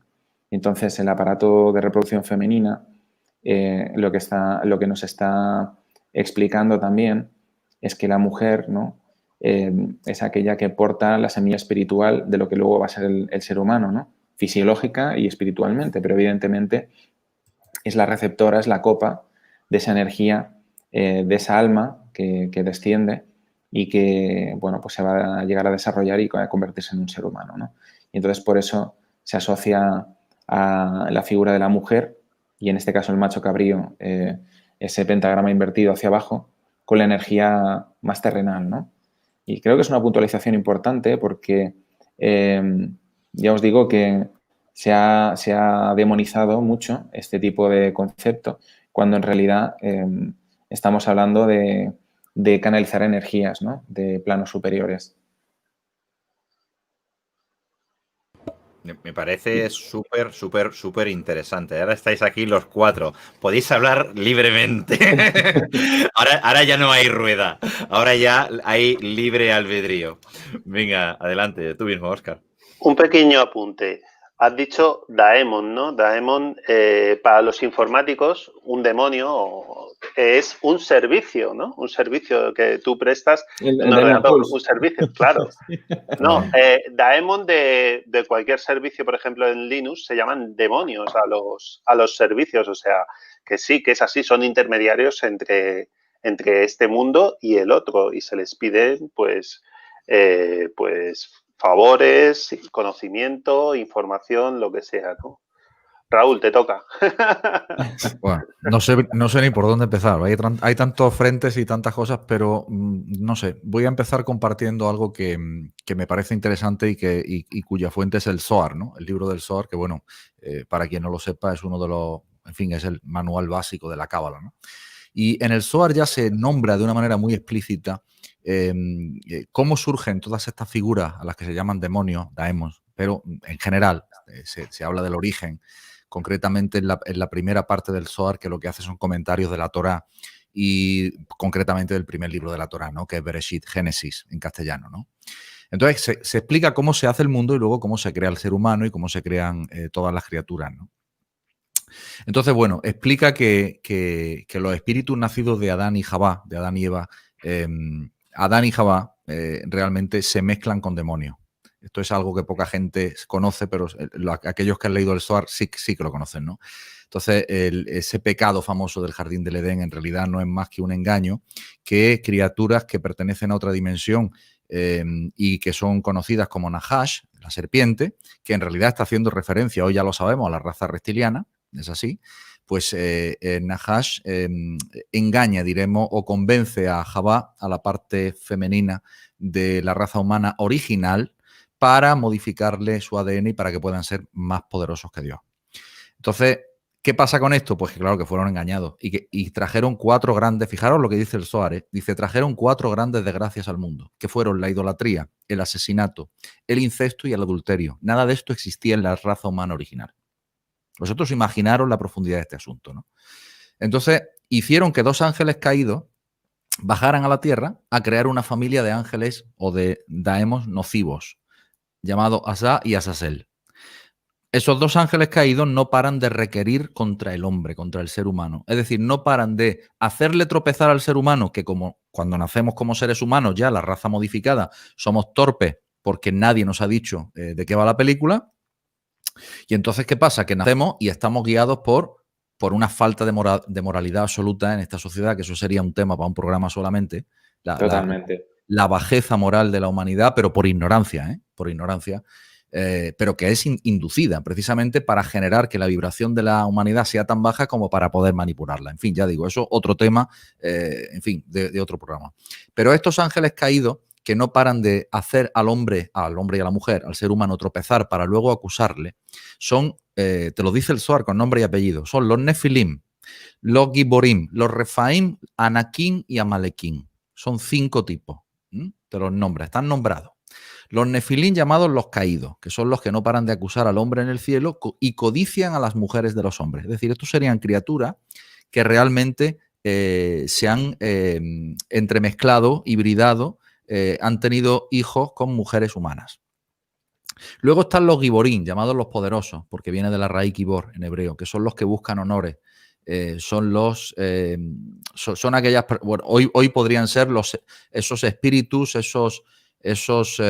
Entonces, el aparato de reproducción femenina lo que nos está explicando también es que la mujer, ¿no? Es aquella que porta la semilla espiritual de lo que luego va a ser el ser humano, ¿no? fisiológica y espiritualmente, pero evidentemente es la receptora, es la copa de esa energía, de esa alma que desciende y que, bueno, pues se va a llegar a desarrollar y a convertirse en un ser humano, ¿no? Y entonces por eso se asocia a la figura de la mujer, y en este caso el macho cabrío, ese pentagrama invertido hacia abajo, con la energía más terrenal, ¿no? Y creo que es una puntualización importante porque ya os digo que se ha demonizado mucho este tipo de concepto, cuando en realidad estamos hablando de canalizar energías, ¿no? De planos superiores. Me parece súper interesante. Ahora estáis aquí los 4. Podéis hablar libremente. Ahora ya no hay rueda. Ahora ya hay libre albedrío. Venga, adelante. Tú mismo, Óscar. Un pequeño apunte. Has dicho daemon, ¿no? Daemon, para los informáticos, un demonio es un servicio, ¿no? Un servicio que tú prestas en un ordenador, un servicio, claro. No, daemon de cualquier servicio, por ejemplo, en Linux, se llaman demonios a los servicios. O sea, que sí, que es así, son intermediarios entre este mundo y el otro, y se les piden, pues favores, conocimiento, información, lo que sea, ¿no? Raúl, te toca. Bueno, no sé ni por dónde empezar. Hay tantos frentes y tantas cosas, pero no sé. Voy a empezar compartiendo algo que me parece interesante y cuya fuente es el Zohar, ¿no? El libro del Zohar, que bueno, para quien no lo sepa, es uno de los, en fin, es el manual básico de la Cábala, ¿no? Y en el Zohar ya se nombra de una manera muy explícita cómo surgen todas estas figuras a las que se llaman demonios, daemons, pero en general se habla del origen, concretamente en la primera parte del Zohar, que lo que hace son comentarios de la Torá y concretamente del primer libro de la Torá, ¿no? Que es Bereshit, Génesis en castellano, ¿no? Entonces se explica cómo se hace el mundo y luego cómo se crea el ser humano y cómo se crean todas las criaturas, ¿no? Entonces, bueno, explica que los espíritus nacidos de Adán y Javá, de Adán y Eva, Adán y Javá realmente se mezclan con demonios. Esto es algo que poca gente conoce, pero aquellos que han leído el Zohar sí que lo conocen, ¿no? Entonces, ese pecado famoso del jardín del Edén en realidad no es más que un engaño, que criaturas que pertenecen a otra dimensión y que son conocidas como Nahash, la serpiente, que en realidad está haciendo referencia, hoy ya lo sabemos, a la raza reptiliana, es así, pues Nahash engaña, diremos, o convence a Javá, a la parte femenina de la raza humana original, para modificarle su ADN y para que puedan ser más poderosos que Dios. Entonces, ¿qué pasa con esto? Pues que claro que fueron engañados y trajeron 4 grandes, fijaros lo que dice el Zohar, dice, trajeron 4 grandes desgracias al mundo, que fueron la idolatría, el asesinato, el incesto y el adulterio. Nada de esto existía en la raza humana original. Vosotros imaginaros la profundidad de este asunto, ¿no? Entonces, hicieron que 2 ángeles caídos bajaran a la tierra a crear una familia de ángeles o de daemos nocivos, llamados Asa y Azazel. Esos 2 ángeles caídos no paran de requerir contra el hombre, contra el ser humano. Es decir, no paran de hacerle tropezar al ser humano, que como cuando nacemos como seres humanos, ya la raza modificada, somos torpes porque nadie nos ha dicho de qué va la película. Y entonces, ¿qué pasa? Que nacemos y estamos guiados por una falta de moralidad absoluta en esta sociedad, que eso sería un tema para un programa solamente. Totalmente. La bajeza moral de la humanidad, pero por ignorancia, ¿eh? Por ignorancia. Pero que es inducida precisamente para generar que la vibración de la humanidad sea tan baja como para poder manipularla. En fin, ya digo, eso otro tema, en fin, de otro programa. Pero estos ángeles caídos que no paran de hacer al hombre y a la mujer, al ser humano tropezar para luego acusarle, son, te lo dice el Zohar con nombre y apellido, son los Nefilim, los Giborim, los Refaim, Anakim y Amalekim. Son 5 tipos, te los nombra, están nombrados. Los Nefilim llamados los caídos, que son los que no paran de acusar al hombre en el cielo y codician a las mujeres de los hombres. Es decir, estos serían criaturas que realmente se han entremezclado, hibridado, han tenido hijos con mujeres humanas. Luego están los Giborim, llamados los poderosos, porque viene de la raíz Gibor en hebreo, que son los que buscan honores. Son aquellas, bueno, hoy podrían ser esos espíritus, esos esos,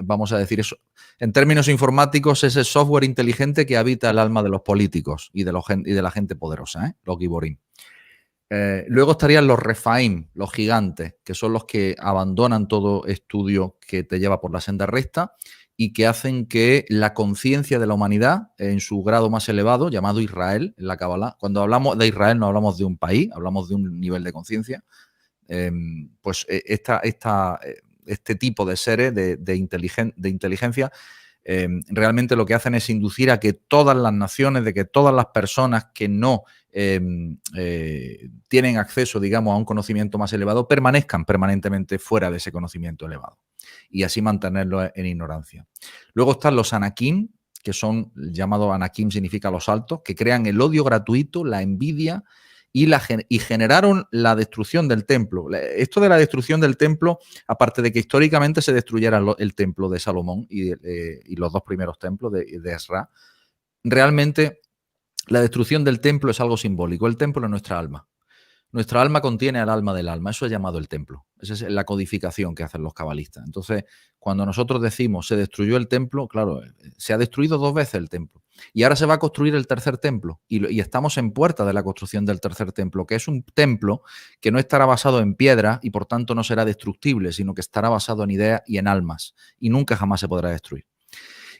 vamos a decir, eso, en términos informáticos, ese software inteligente que habita el alma de los políticos y de la gente poderosa, los Giborim. Luego estarían los Refaim, los gigantes, que son los que abandonan todo estudio que te lleva por la senda recta y que hacen que la conciencia de la humanidad, en su grado más elevado, llamado Israel, en la Kabbalah, cuando hablamos de Israel no hablamos de un país, hablamos de un nivel de conciencia, pues este tipo de seres de inteligencia realmente lo que hacen es inducir a que todas las naciones, de que todas las personas que no tienen acceso, digamos, a un conocimiento más elevado, permanezcan permanentemente fuera de ese conocimiento elevado y así mantenerlo en ignorancia. Luego están los Anakim, que son, llamado Anakim significa los altos, que crean el odio gratuito, la envidia y generaron la destrucción del templo. Esto de la destrucción del templo, aparte de que históricamente se destruyera el templo de Salomón y los dos primeros templos de Esra, realmente la destrucción del templo es algo simbólico. El templo es nuestra alma. Nuestra alma contiene al alma del alma. Eso es llamado el templo. Esa es la codificación que hacen los cabalistas. Entonces, cuando nosotros decimos se destruyó el templo, claro, se ha destruido 2 veces el templo. Y ahora se va a construir el tercer templo. Y estamos en puerta de la construcción del tercer templo, que es un templo que no estará basado en piedra y por tanto no será destructible, sino que estará basado en ideas y en almas. Y nunca jamás se podrá destruir.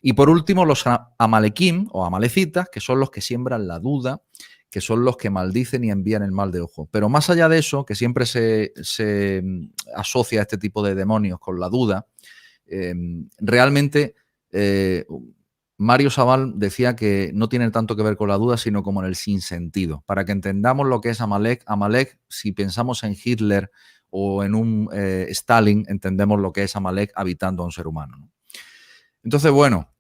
Y por último, los Amalekim o Amalecitas, que son los que siembran la duda, que son los que maldicen y envían el mal de ojo. Pero más allá de eso, que siempre se asocia a este tipo de demonios con la duda, realmente Mario Sabal decía que no tiene tanto que ver con la duda, sino como en el sinsentido. Para que entendamos lo que es Amalek, si pensamos en Hitler o en un Stalin, entendemos lo que es Amalek habitando a un ser humano, ¿no? Entonces, bueno,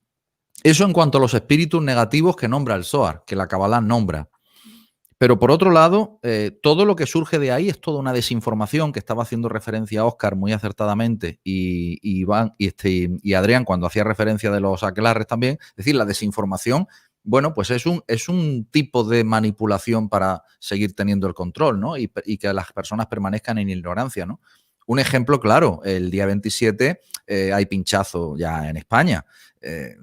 eso en cuanto a los espíritus negativos que nombra el Zohar, que la Kabbalah nombra. Pero por otro lado, todo lo que surge de ahí es toda una desinformación que estaba haciendo referencia a Óscar muy acertadamente y Iván y Adrián cuando hacía referencia de los aquelarres también. Es decir, la desinformación, bueno, pues es un tipo de manipulación para seguir teniendo el control, ¿no? Y que las personas permanezcan en ignorancia, ¿no? Un ejemplo claro, el día 27 hay pinchazo ya en España. Es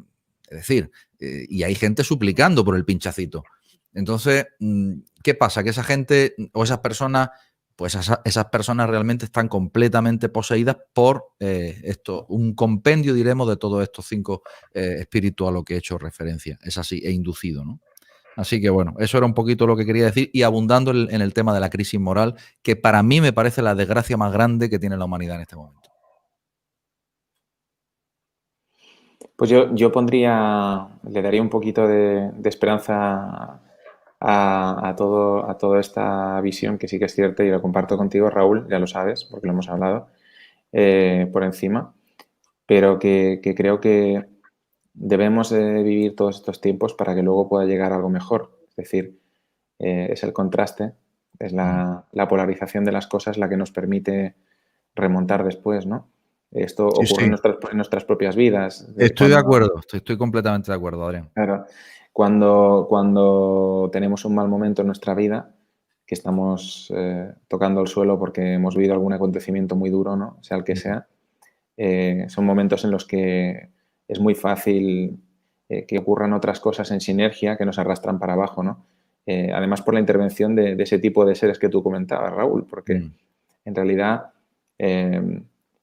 decir, y hay gente suplicando por el pinchacito. Entonces, ¿qué pasa? Que esa gente o esas personas, pues esas personas realmente están completamente poseídas por un compendio, diremos, de todos estos 5 espíritus a lo que he hecho referencia. Es así, e inducido, ¿no? Así que bueno, eso era un poquito lo que quería decir y abundando en el tema de la crisis moral, que para mí me parece la desgracia más grande que tiene la humanidad en este momento. Pues yo le daría un poquito de esperanza a toda esta visión, que sí que es cierta y lo comparto contigo, Raúl, ya lo sabes, porque lo hemos hablado por encima, pero que creo que debemos de vivir todos estos tiempos para que luego pueda llegar algo mejor. Es decir, es el contraste, es la polarización de las cosas la que nos permite remontar después, ¿no? Esto ocurre en nuestras propias vidas. Estoy de acuerdo, estoy completamente de acuerdo, Adrián. Claro, cuando tenemos un mal momento en nuestra vida, que estamos tocando el suelo porque hemos vivido algún acontecimiento muy duro, ¿no? Sea el que sea, son momentos en los que es muy fácil que ocurran otras cosas en sinergia que nos arrastran para abajo, ¿no? Además por la intervención de ese tipo de seres que tú comentabas, Raúl, porque en realidad,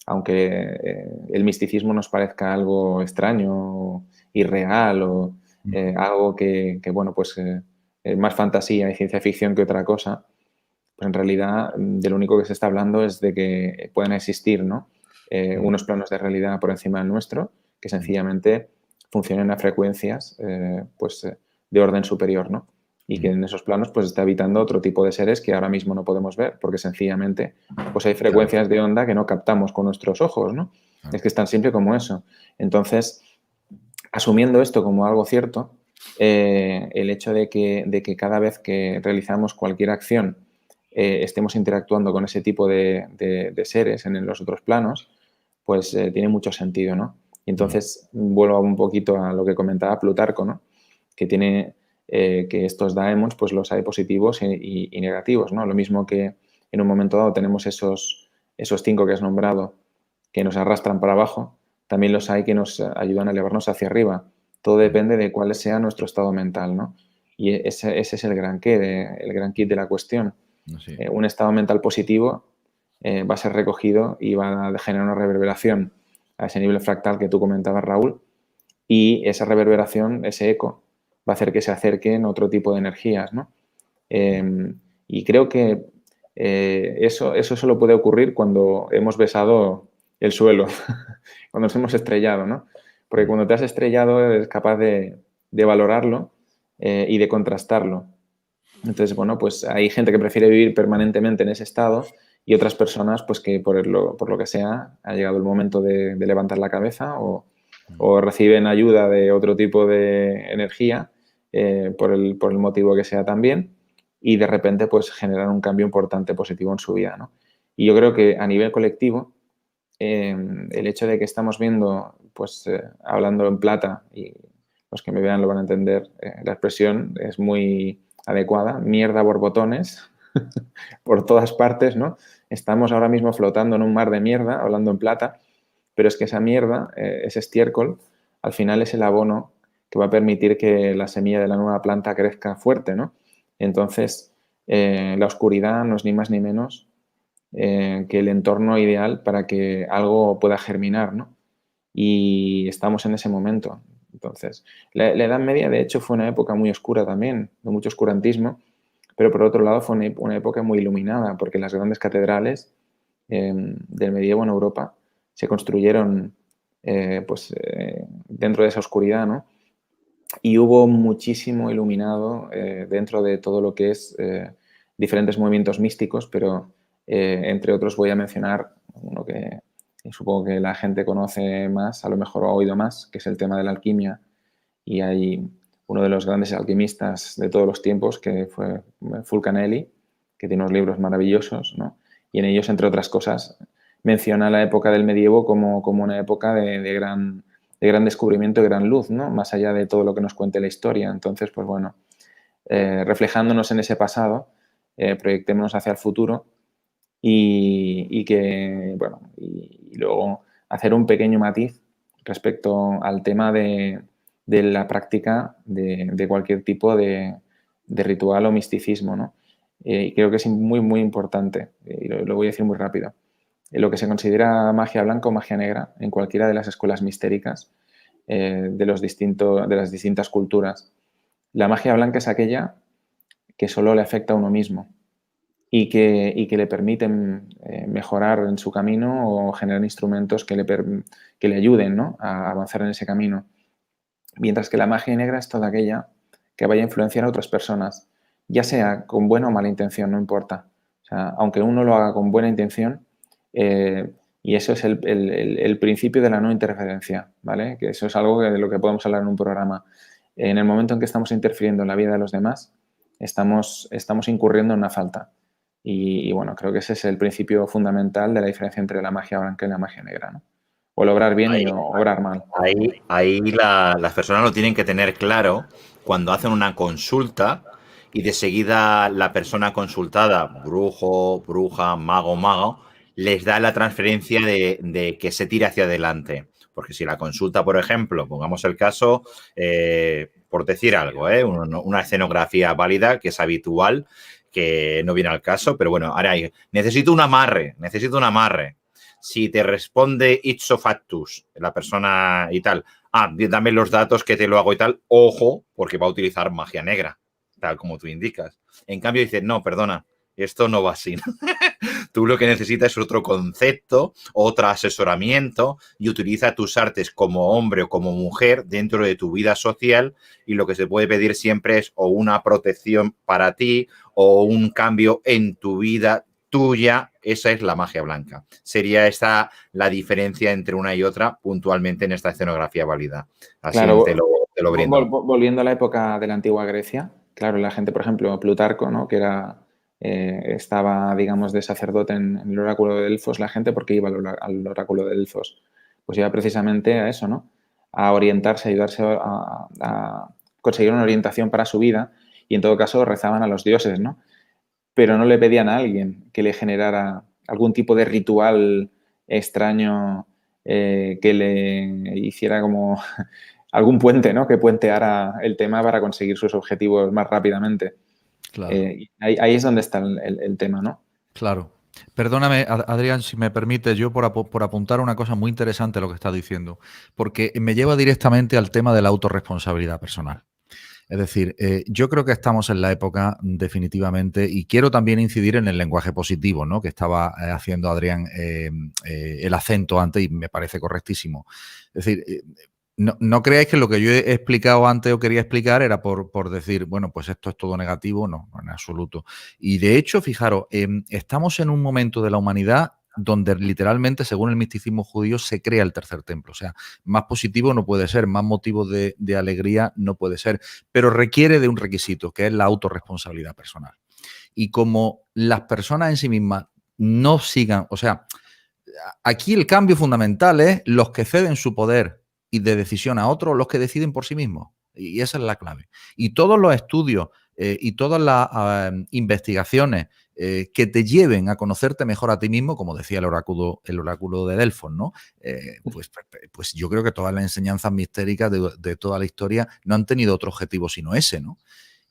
aunque el misticismo nos parezca algo extraño, irreal o algo que bueno, pues es más fantasía y ciencia ficción que otra cosa, pues en realidad de lo único que se está hablando es de que pueden existir, ¿no? Unos planos de realidad por encima del nuestro que sencillamente funcionan a frecuencias de orden superior, ¿no? Y que en esos planos pues está habitando otro tipo de seres que ahora mismo no podemos ver porque sencillamente pues hay frecuencias de onda que no captamos con nuestros ojos, ¿no? Es que es tan simple como eso. Entonces, asumiendo esto como algo cierto, el hecho de que cada vez que realizamos cualquier acción estemos interactuando con ese tipo de seres en los otros planos, pues tiene mucho sentido, ¿no? Y entonces vuelvo un poquito a lo que comentaba Plutarco, ¿no? Que tiene que estos daemons pues los hay positivos y negativos, ¿no? Lo mismo que en un momento dado tenemos esos 5 que has nombrado que nos arrastran para abajo, también los hay que nos ayudan a elevarnos hacia arriba. Todo depende de cuál sea nuestro estado mental, ¿no? Y ese es el gran el gran kit de la cuestión. Sí. Un estado mental positivo va a ser recogido y va a generar una reverberación a ese nivel fractal que tú comentabas, Raúl, y esa reverberación, ese eco, va a hacer que se acerquen otro tipo de energías, ¿no? Y creo que eso solo puede ocurrir cuando hemos besado el suelo, cuando nos hemos estrellado, ¿no? Porque cuando te has estrellado eres capaz de valorarlo y de contrastarlo. Entonces, bueno, pues hay gente que prefiere vivir permanentemente en ese estado y otras personas, pues que por lo que sea, ha llegado el momento de levantar la cabeza o reciben ayuda de otro tipo de energía por el motivo que sea también y de repente pues generan un cambio importante positivo en su vida, ¿no? Y yo creo que a nivel colectivo, el hecho de que estamos viendo, pues hablando en plata, y los que me vean lo van a entender, la expresión es muy adecuada, mierda a borbotones por todas partes, ¿no? Estamos ahora mismo flotando en un mar de mierda, hablando en plata, pero es que esa mierda, ese estiércol, al final es el abono que va a permitir que la semilla de la nueva planta crezca fuerte, ¿no? Entonces, la oscuridad no es ni más ni menos que el entorno ideal para que algo pueda germinar, ¿no? Y estamos en ese momento. Entonces, la Edad Media, de hecho, fue una época muy oscura también, de mucho oscurantismo, pero por otro lado fue una época muy iluminada, porque las grandes catedrales del medievo en Europa se construyeron dentro de esa oscuridad, ¿no? Y hubo muchísimo iluminado dentro de todo lo que es diferentes movimientos místicos, pero entre otros voy a mencionar uno que supongo que la gente conoce más, a lo mejor ha oído más, que es el tema de la alquimia. Y hay uno de los grandes alquimistas de todos los tiempos, que fue Fulcanelli, que tiene unos libros maravillosos, ¿no? Y en ellos, entre otras cosas, menciona la época del medievo como una época de gran descubrimiento, de gran luz, ¿no? Más allá de todo lo que nos cuente la historia. Entonces, pues bueno, reflejándonos en ese pasado, proyectémonos hacia el futuro y luego hacer un pequeño matiz respecto al tema de la práctica de cualquier tipo de ritual o misticismo, ¿no? Y creo que es muy, muy importante, y lo voy a decir muy rápido. Lo que se considera magia blanca o magia negra en cualquiera de las escuelas mistéricas de las distintas culturas. La magia blanca es aquella que solo le afecta a uno mismo y que le permiten mejorar en su camino o generar instrumentos que le ayuden, ¿no?, a avanzar en ese camino. Mientras que la magia negra es toda aquella que vaya a influenciar a otras personas, ya sea con buena o mala intención, no importa. O sea, aunque uno lo haga con buena intención, y eso es el principio de la no interferencia, ¿vale? Que eso es algo de lo que podemos hablar en un programa. En el momento en que estamos interfiriendo en la vida de los demás, estamos incurriendo en una falta. Y bueno, creo que ese es el principio fundamental de la diferencia entre la magia blanca y la magia negra, ¿no? O el obrar bien y obrar mal. Ahí las personas lo tienen que tener claro cuando hacen una consulta y de seguida la persona consultada, brujo, bruja, mago, mago, les da la transferencia de que se tire hacia adelante. Porque si la consulta, por ejemplo, pongamos el caso, por decir algo, una escenografía válida, que es habitual, que no viene al caso, pero bueno, ahora necesito un amarre. Si te responde ipso factus, la persona y tal, dame los datos que te lo hago y tal, ojo, porque va a utilizar magia negra, tal como tú indicas. En cambio dices, no, perdona, esto no va así. Tú lo que necesitas es otro concepto, otro asesoramiento y utiliza tus artes como hombre o como mujer dentro de tu vida social y lo que se puede pedir siempre es o una protección para ti o un cambio en tu vida tuya. Esa es la magia blanca. Sería esta la diferencia entre una y otra puntualmente en esta escenografía válida. Así claro, te lo brindo. Volviendo a la época de la antigua Grecia, claro, la gente, por ejemplo, Plutarco, ¿no?, que estaba, digamos, de sacerdote en el oráculo de Delfos, la gente, ¿por qué iba al oráculo de Delfos? Pues iba precisamente a eso, ¿no?, a orientarse, a ayudarse a conseguir una orientación para su vida y en todo caso rezaban a los dioses, ¿no? Pero no le pedían a alguien que le generara algún tipo de ritual extraño que le hiciera como algún puente, ¿no? Que puenteara el tema para conseguir sus objetivos más rápidamente. Claro. Ahí es donde está el tema, ¿no? Claro. Perdóname, Adrián, si me permite, yo por apuntar una cosa muy interesante a lo que estás diciendo, porque me lleva directamente al tema de la autorresponsabilidad personal. Es decir, yo creo que estamos en la época definitivamente, y quiero también incidir en el lenguaje positivo, ¿no? Que estaba haciendo Adrián el acento antes y me parece correctísimo. Es decir, no creáis que lo que yo he explicado antes o quería explicar era por decir, bueno, pues esto es todo negativo, no, en absoluto. Y de hecho, fijaros, estamos en un momento de la humanidad donde literalmente, según el misticismo judío, se crea el tercer templo. O sea, más positivo no puede ser, más motivo de alegría no puede ser, pero requiere de un requisito, que es la autorresponsabilidad personal. Y como las personas en sí mismas no sigan, o sea, aquí el cambio fundamental es los que ceden su poder y de decisión a otros, los que deciden por sí mismos. Y esa es la clave. Y todos los estudios y todas las investigaciones que te lleven a conocerte mejor a ti mismo, como decía el oráculo de Delfos, ¿no? Pues yo creo que todas las enseñanzas mistéricas de toda la historia no han tenido otro objetivo sino ese, ¿no?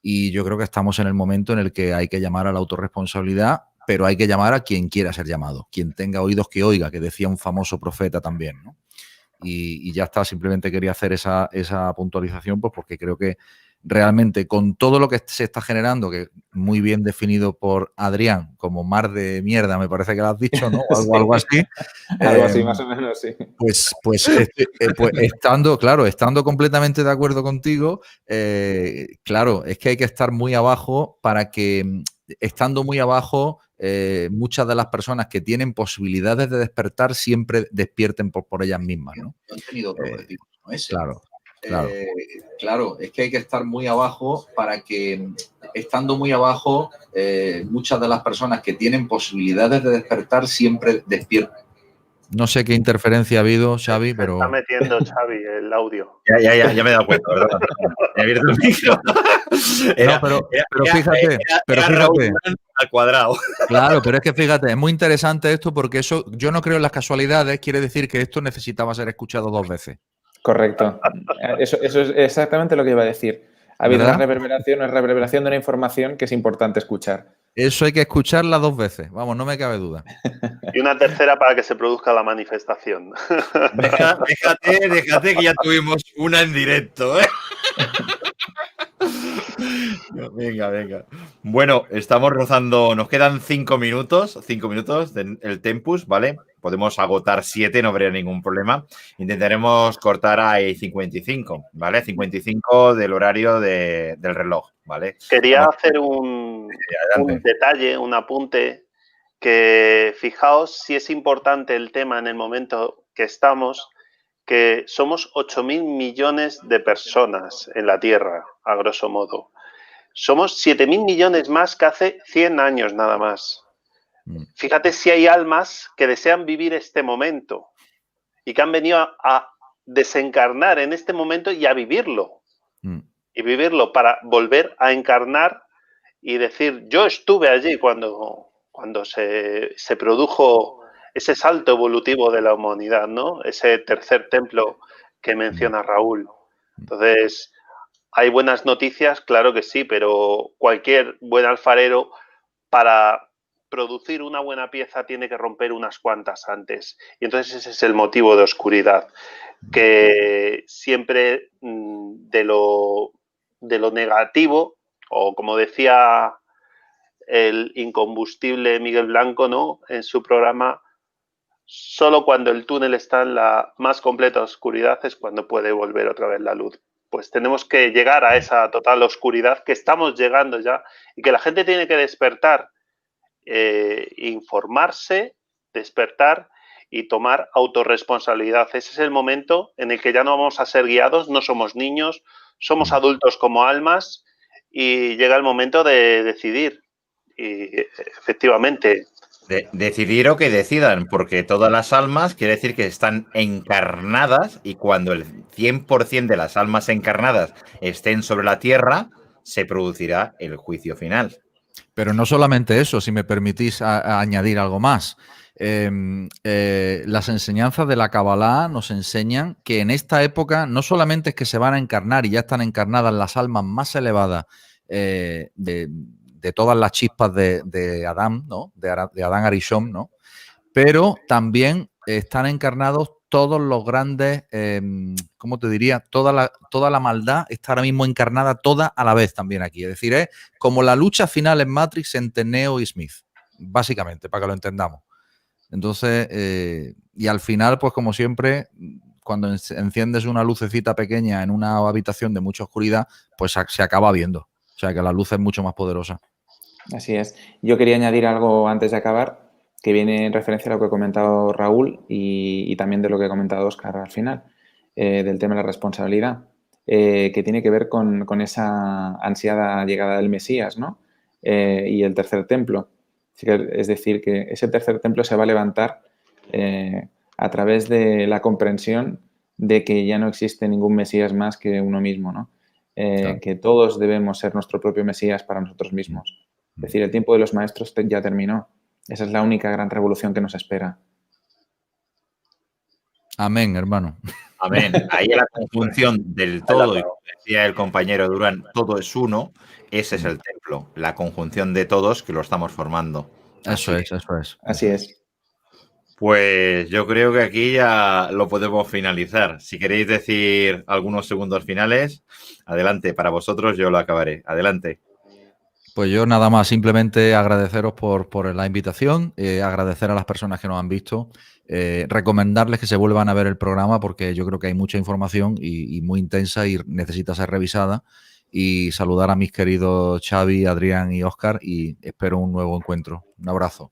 Y yo creo que estamos en el momento en el que hay que llamar a la autorresponsabilidad, pero hay que llamar a quien quiera ser llamado, quien tenga oídos que oiga, que decía un famoso profeta también, ¿no? Y ya está, simplemente quería hacer esa puntualización, pues porque creo que realmente con todo lo que se está generando, que muy bien definido por Adrián, como mar de mierda, me parece que lo has dicho, ¿no? O algo así. Algo así, más o menos, sí. Pues estando completamente de acuerdo contigo, claro, es que hay que estar muy abajo para que, estando muy abajo, muchas de las personas que tienen posibilidades de despertar siempre despierten por ellas mismas, ¿no? No han tenido otro objetivo, ¿no? Ese. Claro. Claro, es que hay que estar muy abajo para que, estando muy abajo, muchas de las personas que tienen posibilidades de despertar siempre despierten. No sé qué interferencia ha habido, Xavi, pero... Está metiendo Xavi el audio. Ya me he dado cuenta, ¿verdad? Me he abierto el micro. Pero fíjate. Raúl al cuadrado. Claro, pero es que fíjate, es muy interesante esto porque eso, yo no creo en las casualidades, quiere decir que esto necesitaba ser escuchado 2 veces. Correcto. Eso es exactamente lo que iba a decir. Ha habido una reverberación de una información que es importante escuchar. Eso hay que escucharla 2 veces, vamos, no me cabe duda. Y una tercera para que se produzca la manifestación. Déjate que ya tuvimos una en directo, ¿eh? Venga. Bueno, estamos rozando, nos quedan 5 minutos del Tempus, ¿vale? Podemos agotar 7, no habría ningún problema. Intentaremos cortar a 55, ¿vale? 55 del horario del reloj, ¿vale? Quería hacer un detalle, un apunte, que fijaos si es importante el tema en el momento que estamos, que somos 8.000 millones de personas en la Tierra, a grosso modo. Somos 7.000 millones más que hace 100 años nada más. Fíjate si hay almas que desean vivir este momento y que han venido a desencarnar en este momento y a vivirlo. Y vivirlo para volver a encarnar y decir, yo estuve allí cuando se produjo ese salto evolutivo de la humanidad, ¿no? Ese tercer templo que menciona Raúl. Entonces, ¿hay buenas noticias? Claro que sí, pero cualquier buen alfarero, para producir una buena pieza, tiene que romper unas cuantas antes. Y entonces ese es el motivo de oscuridad, que siempre de lo negativo, o como decía el incombustible Miguel Blanco, ¿no?, en su programa, solo cuando el túnel está en la más completa oscuridad es cuando puede volver otra vez la luz. Pues tenemos que llegar a esa total oscuridad, que estamos llegando ya, y que la gente tiene que despertar, informarse, despertar y tomar autorresponsabilidad. Ese es el momento en el que ya no vamos a ser guiados, no somos niños, somos adultos como almas, y llega el momento de decidir. Y efectivamente... decidir o que decidan, porque todas las almas quiere decir que están encarnadas, y cuando el 100% de las almas encarnadas estén sobre la Tierra, se producirá el juicio final. Pero no solamente eso, si me permitís añadir algo más. las enseñanzas de la Kabbalah nos enseñan que en esta época no solamente es que se van a encarnar y ya están encarnadas las almas más elevadas de todas las chispas de Adán, ¿no? De Adán Arishon, ¿no? Pero también están encarnados todos los grandes, ¿cómo te diría? Toda la maldad está ahora mismo encarnada toda a la vez también aquí. Es decir, es como la lucha final en Matrix entre Neo y Smith, básicamente, para que lo entendamos. Entonces, y al final, pues como siempre, cuando enciendes una lucecita pequeña en una habitación de mucha oscuridad, pues se acaba viendo. O sea, que la luz es mucho más poderosa. Así es. Yo quería añadir algo antes de acabar, que viene en referencia a lo que ha comentado Raúl y también de lo que ha comentado Óscar al final, del tema de la responsabilidad, que tiene que ver con esa ansiada llegada del Mesías, ¿no? Y el tercer templo. Es decir, que ese tercer templo se va a levantar a través de la comprensión de que ya no existe ningún Mesías más que uno mismo, ¿no? Claro. Que todos debemos ser nuestro propio Mesías para nosotros mismos. Es decir, el tiempo de los maestros ya terminó. Esa es la única gran revolución que nos espera. Amén, hermano. Amén. Ahí la conjunción del todo, y como decía el compañero Durán, todo es uno, ese es el templo, la conjunción de todos que lo estamos formando. Eso es. Así es. Pues yo creo que aquí ya lo podemos finalizar. Si queréis decir algunos segundos finales, adelante, para vosotros yo lo acabaré. Adelante. Pues yo nada más, simplemente agradeceros por la invitación, agradecer a las personas que nos han visto, recomendarles que se vuelvan a ver el programa porque yo creo que hay mucha información y muy intensa y necesita ser revisada, y saludar a mis queridos Xavi, Adrián y Óscar y espero un nuevo encuentro. Un abrazo.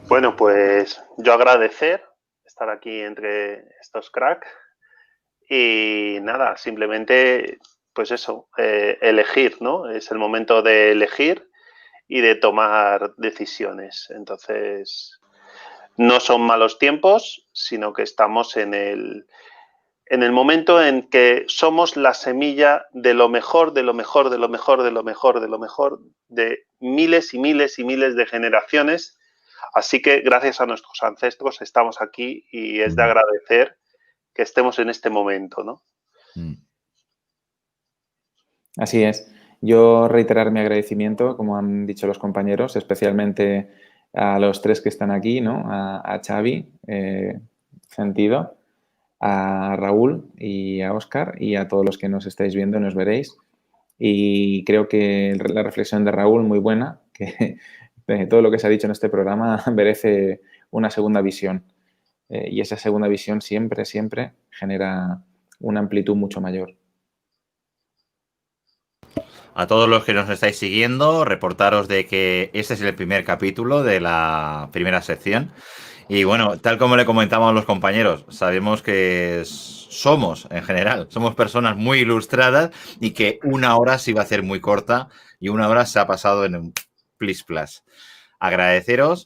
Bueno, pues yo agradecer estar aquí entre estos cracks y nada, simplemente pues eso, elegir, ¿no? Es el momento de elegir y de tomar decisiones. Entonces, no son malos tiempos, sino que estamos en el momento en que somos la semilla de lo mejor, de lo mejor, de lo mejor, de lo mejor, de lo mejor, de miles y miles y miles de generaciones. Así que gracias a nuestros ancestros estamos aquí y es de agradecer que estemos en este momento, ¿no? Así es. Yo reiterar mi agradecimiento, como han dicho los compañeros, especialmente a los tres que están aquí, ¿no? A Xavi, Sentido, a Raúl y a Óscar y a todos los que nos estáis viendo y nos veréis. Y creo que la reflexión de Raúl muy buena, que todo lo que se ha dicho en este programa merece una segunda visión. Y esa segunda visión siempre genera una amplitud mucho mayor. A todos los que nos estáis siguiendo, reportaros de que este es el primer capítulo de la primera sección. Y bueno, tal como le comentamos a los compañeros, sabemos que somos, en general, somos personas muy ilustradas y que una hora se iba a hacer muy corta y una hora se ha pasado en un plis-plas. Agradeceros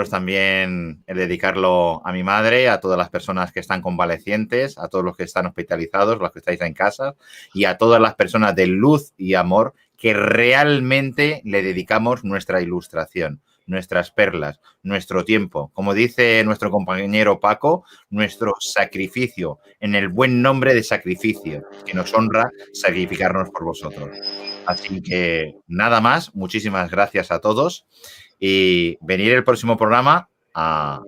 también el dedicarlo a mi madre, a todas las personas que están convalecientes, a todos los que están hospitalizados, los que estáis en casa y a todas las personas de luz y amor que realmente le dedicamos nuestra ilustración, nuestras perlas, nuestro tiempo. Como dice nuestro compañero Paco, nuestro sacrificio, en el buen nombre de sacrificio, que nos honra sacrificarnos por vosotros. Así que nada más, muchísimas gracias a todos. Y venir el próximo programa a...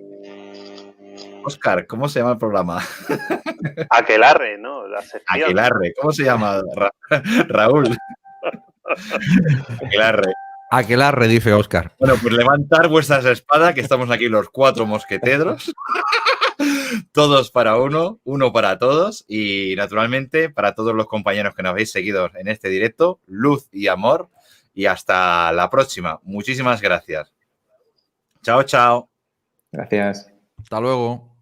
Óscar, ¿cómo se llama el programa? Aquelarre, ¿no? La sección. Aquelarre, ¿cómo se llama? Raúl. Aquelarre. Aquelarre, dice Óscar. Bueno, pues levantar vuestras espadas, que estamos aquí los 4 mosqueteros. Todos para uno para todos. Y naturalmente, para todos los compañeros que nos habéis seguido en este directo, luz y amor. Y hasta la próxima. Muchísimas gracias. Chao, chao. Gracias. Hasta luego.